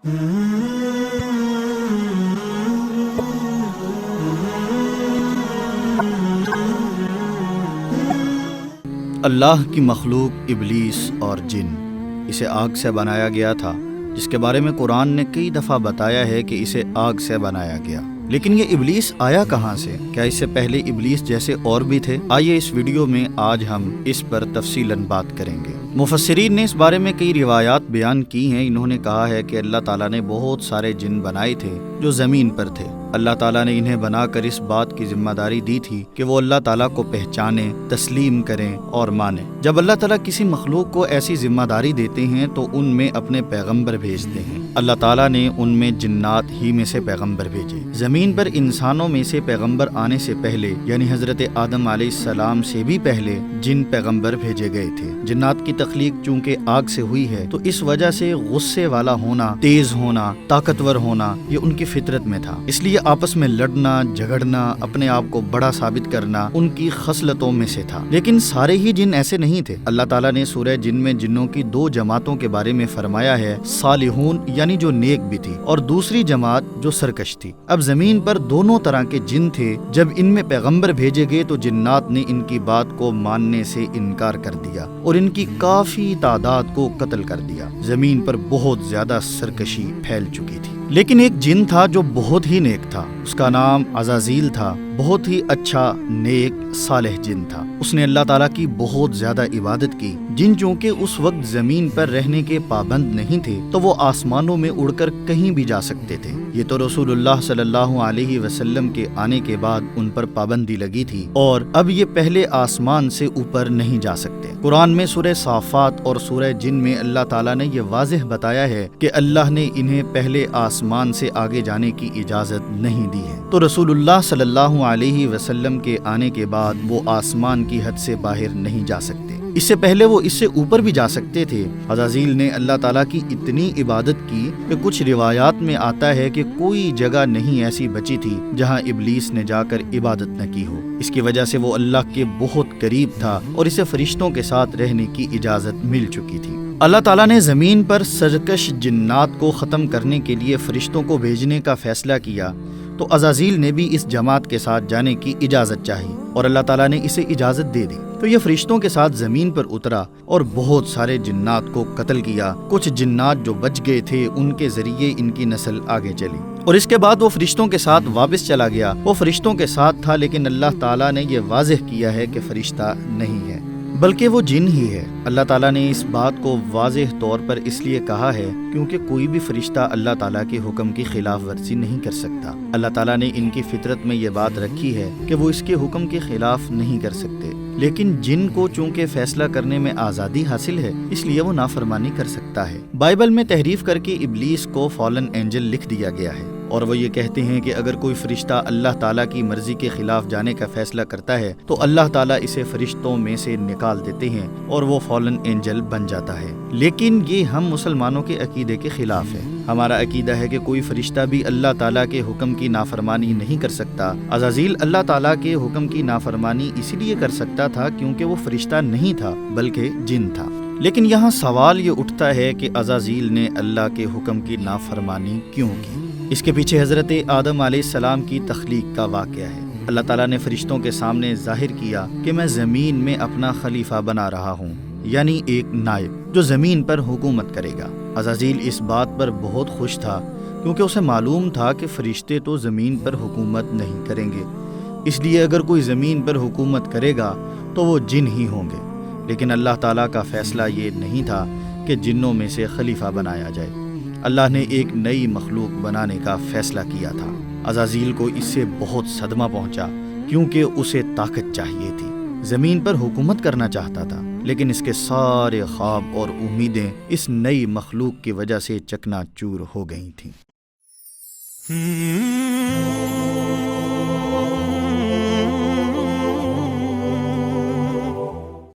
اللہ کی مخلوق ابلیس اور جن، اسے آگ سے بنایا گیا تھا، جس کے بارے میں قرآن نے کئی دفعہ بتایا ہے کہ اسے آگ سے بنایا گیا۔ لیکن یہ ابلیس آیا کہاں سے؟ کیا اس سے پہلے ابلیس جیسے اور بھی تھے؟ آئیے اس ویڈیو میں آج ہم اس پر تفصیلاً بات کریں گے۔ مفسرین نے اس بارے میں کئی روایات بیان کی ہیں۔ انہوں نے کہا ہے کہ اللہ تعالیٰ نے بہت سارے جن بنائے تھے جو زمین پر تھے۔ اللہ تعالیٰ نے انہیں بنا کر اس بات کی ذمہ داری دی تھی کہ وہ اللہ تعالیٰ کو پہچانیں، تسلیم کریں اور مانیں۔ جب اللہ تعالیٰ کسی مخلوق کو ایسی ذمہ داری دیتے ہیں تو ان میں اپنے پیغمبر بھیجتے ہیں۔ اللہ تعالیٰ نے ان میں جنات ہی میں سے پیغمبر بھیجے۔ زمین پر انسانوں میں سے پیغمبر آنے سے پہلے، یعنی حضرت آدم علیہ السلام سے بھی پہلے، جن پیغمبر بھیجے گئے تھے۔ جنات کی تخلیق چونکہ آگ سے ہوئی ہے تو اس وجہ سے غصے والا ہونا، تیز ہونا، طاقتور ہونا یہ ان کی فطرت میں تھا۔ اس لیے آپس میں لڑنا، جھگڑنا، اپنے آپ کو بڑا ثابت کرنا ان کی خصلتوں میں سے تھا۔ لیکن سارے ہی جن ایسے نہیں تھے۔ اللہ تعالیٰ نے سورہ جن میں جنوں کی دو جماعتوں کے بارے میں فرمایا ہے، صالحون یعنی جو نیک بھی تھی، اور دوسری جماعت جو سرکش تھی۔ اب زمین پر دونوں طرح کے جن تھے۔ جب ان میں پیغمبر بھیجے گئے تو جنات نے ان کی بات کو ماننے سے انکار کر دیا اور ان کی کافی تعداد کو قتل کر دیا۔ زمین پر بہت زیادہ سرکشی پھیل چکی تھی۔ لیکن ایک جن تھا جو بہت ہی نیک تھا، اس کا نام عزازیل تھا۔ بہت ہی اچھا، نیک، صالح جن تھا۔ اس نے اللہ تعالیٰ کی بہت زیادہ عبادت کی۔ جن چونکہ اس وقت زمین پر رہنے کے پابند نہیں تھے تو وہ آسمانوں میں اڑ کر کہیں بھی جا سکتے تھے۔ یہ تو رسول اللہ صلی اللہ علیہ وسلم کے آنے کے بعد ان پر پابندی لگی تھی، اور اب یہ پہلے آسمان سے اوپر نہیں جا سکتے۔ قرآن میں سورہ صافات اور سورہ جن میں اللہ تعالیٰ نے یہ واضح بتایا ہے کہ اللہ نے انہیں پہلے آسمان سے آگے جانے کی اجازت نہیں دی ہے۔ تو رسول اللہ صلی اللہ علیہ وسلم کے آنے کے بعد وہ آسمان کی حد سے باہر نہیں جا سکتے۔ اس سے پہلے وہ اس سے اوپر بھی جا سکتے تھے۔ عزازیل نے اللہ تعالیٰ کی اتنی عبادت کی کہ کچھ روایات میں آتا ہے کہ کوئی جگہ نہیں ایسی بچی تھی جہاں ابلیس نے جا کر عبادت نہ کی ہو۔ اس کی وجہ سے وہ اللہ کے بہت قریب تھا اور اسے فرشتوں کے ساتھ رہنے کی اجازت مل چکی تھی۔ اللہ تعالیٰ نے زمین پر سرکش جنات کو ختم کرنے کے لیے فرشتوں کو بھیجنے کا فیصلہ کیا تو عزازیل نے بھی اس جماعت کے ساتھ جانے کی اجازت چاہی اور اللہ تعالیٰ نے اسے اجازت دے دی۔ تو یہ فرشتوں کے ساتھ زمین پر اترا اور بہت سارے جنات کو قتل کیا۔ کچھ جنات جو بچ گئے تھے ان کے ذریعے ان کی نسل آگے چلی، اور اس کے بعد وہ فرشتوں کے ساتھ واپس چلا گیا۔ وہ فرشتوں کے ساتھ تھا لیکن اللہ تعالیٰ نے یہ واضح کیا ہے کہ فرشتہ نہیں ہے بلکہ وہ جن ہی ہے۔ اللہ تعالیٰ نے اس بات کو واضح طور پر اس لیے کہا ہے کیونکہ کوئی بھی فرشتہ اللہ تعالیٰ کے حکم کی خلاف ورزی نہیں کر سکتا۔ اللہ تعالیٰ نے ان کی فطرت میں یہ بات رکھی ہے کہ وہ اس کے حکم کے خلاف نہیں کر سکتے، لیکن جن کو چونکہ فیصلہ کرنے میں آزادی حاصل ہے اس لیے وہ نافرمانی کر سکتا ہے۔ بائبل میں تحریف کر کے ابلیس کو فالن اینجل لکھ دیا گیا ہے، اور وہ یہ کہتے ہیں کہ اگر کوئی فرشتہ اللہ تعالیٰ کی مرضی کے خلاف جانے کا فیصلہ کرتا ہے تو اللہ تعالیٰ اسے فرشتوں میں سے نکال دیتے ہیں اور وہ فالن اینجل بن جاتا ہے۔ لیکن یہ ہم مسلمانوں کے عقیدے کے خلاف ہے۔ ہمارا عقیدہ ہے کہ کوئی فرشتہ بھی اللہ تعالیٰ کے حکم کی نافرمانی نہیں کر سکتا۔ عزازیل اللہ تعالیٰ کے حکم کی نافرمانی اسی لیے کر سکتا تھا کیونکہ وہ فرشتہ نہیں تھا بلکہ جن تھا۔ لیکن یہاں سوال یہ اٹھتا ہے کہ عزازیل نے اللہ کے حکم کی نافرمانی کیوں کی؟ اس کے پیچھے حضرت آدم علیہ السلام کی تخلیق کا واقعہ ہے۔ اللہ تعالیٰ نے فرشتوں کے سامنے ظاہر کیا کہ میں زمین میں اپنا خلیفہ بنا رہا ہوں، یعنی ایک نائب جو زمین پر حکومت کرے گا۔ عزازیل اس بات پر بہت خوش تھا کیونکہ اسے معلوم تھا کہ فرشتے تو زمین پر حکومت نہیں کریں گے، اس لیے اگر کوئی زمین پر حکومت کرے گا تو وہ جن ہی ہوں گے۔ لیکن اللہ تعالیٰ کا فیصلہ یہ نہیں تھا کہ جنوں میں سے خلیفہ بنایا جائے۔ اللہ نے ایک نئی مخلوق بنانے کا فیصلہ کیا تھا۔ عزازیل کو اس سے بہت صدمہ پہنچا کیونکہ اسے طاقت چاہیے تھی، زمین پر حکومت کرنا چاہتا تھا، لیکن اس کے سارے خواب اور امیدیں اس نئی مخلوق کی وجہ سے چکنا چور ہو گئی تھیں۔